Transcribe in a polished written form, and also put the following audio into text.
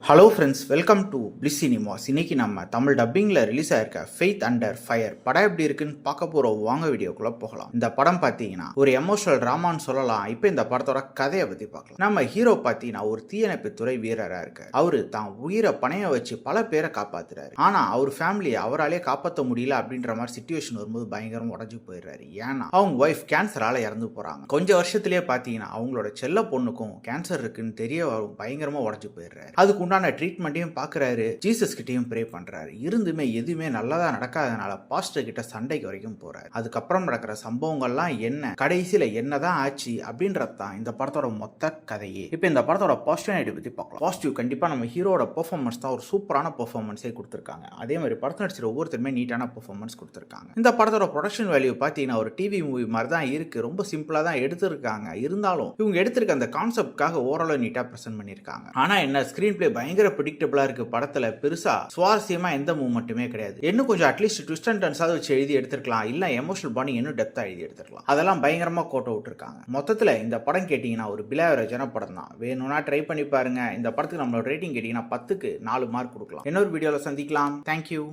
Hello friends, welcome to Bliss cinemas. இன்னைக்கு நம்ம தமிழ் டப்பிங்கில் ரிலீஸ் ஆயிருக்க ஃபெய்த் அண்டர் ஃபயர் படம் எப்படி இருக்குன்னு பார்க்க போகிறோம். வாங்க வீடியோக்குள்ளே போகலாம். இந்த படம் பார்த்தீங்கன்னா ஒரு எமோஷனல் ட்ராமான்னு சொல்லலாம். இப்போ இந்த படத்தோட கதையை பற்றி பார்க்கலாம். நம்ம ஹீரோ பார்த்தீங்கன்னா ஒரு தீயணைப்பு துறை வீரராக இருக்கார். அவரு தான் உயிரை பணைய வச்சு பல பேரை காப்பாத்துறாரு. ஆனால் அவர் ஃபேமிலியை அவராலே காப்பாற்ற முடியல அப்படின்ற மாதிரி சுச்சுவேஷன் வரும்போது பயங்கரம் உடஞ்சு போயிடுறாரு. ஏன்னா அவங்க ஒய்ஃப் கேன்சரால இறந்து போறாங்க. கொஞ்சம் வருஷத்துலேயே பார்த்தீங்கன்னா அவங்களோட செல்ல பொண்ணுக்கும் கேன்சர் இருக்குன்னு தெரிய பயங்கரமா உடஞ்சு போயிடுறாரு. அதுக்கு உண்டான ட்ரீட்மெண்ட்டையும் பார்க்குறாரு, ஜீசஸ் கிட்டையும் ப்ரே பண்ணுறாரு. இருந்துமே எதுவுமே நல்லதா நடக்காதனால பாஸ்டர் கிட்ட சண்டைக்கு வரைக்கும் போறாரு. அதுக்கப்புறம் நடக்கிற சம்பவங்கள்லாம் என்ன, கடைசியில் என்னதான் ஆச்சு அப்படின்றது தான் இந்த படத்தோட மொத்த கதையே. இப்போ இந்த படத்தோட பாசிட்டிவ் பற்றி பார்க்கலாம். பாசிட்டிவ் கண்டிப்பாக நம்ம ஹீரோட பெர்ஃபார்மன்ஸ் தான். ஒரு சூப்பரான பெர்ஃபார்மன்ஸே கொடுத்துருக்காங்க. அதே மாதிரி படத்தை நடிச்சிருக்க ஒவ்வொருத்தருமே நீட்டான பெர்ஃபார்மன்ஸ் கொடுத்துருக்காங்க. இந்த படத்தோட ப்ரொடக்ஷன் வேல்யூ பார்த்தீங்கன்னா ஒரு டிவி மூவி மாதிரி தான் இருக்கு. ரொம்ப சிம்பிளாக தான் எடுத்திருக்காங்க. இருந்தாலும் இவங்க எடுத்திருக்க அந்த கான்செப்ட்காக ஓரளவு நீட்டாக ப்ரெசென்ட் பண்ணியிருக்காங்க. ஆனால் என்ன, ஸ்க்ரீன் பிளே பயங்கர பிரெடிக்டபிளா இருக்கு. படத்துல பெருசா சுவாரஸ்யமா எந்த மூவ்மெண்ட்டுமே கிடையாது. இன்னும் கொஞ்சம் அட்லீஸ்ட் ட்விஸ்ட் அண்ட் டர்ன்ஸாவது வச்சு எழுதி எடுத்துருக்கலாம். இல்ல எமோஷனல் பாண்டிங் இன்னும் டெப்தா எழுதி எடுத்துருக்கலாம். அதெல்லாம் பயங்கரமா கோட்ட விட்டுருக்காங்க. மொத்தத்துல இந்த படம் கேட்டீங்கன்னா ஒரு பிலாவரேஜான படம் தான். வேணும்னா ட்ரை பண்ணி பாருங்க. இந்த படத்துக்கு நம்மளோட ரேட்டிங் கேட்டீங்கன்னா 10க்கு 4 மார்க் கொடுக்கலாம். இன்னொரு வீடியோல சந்திக்கலாம். தேங்க்யூ.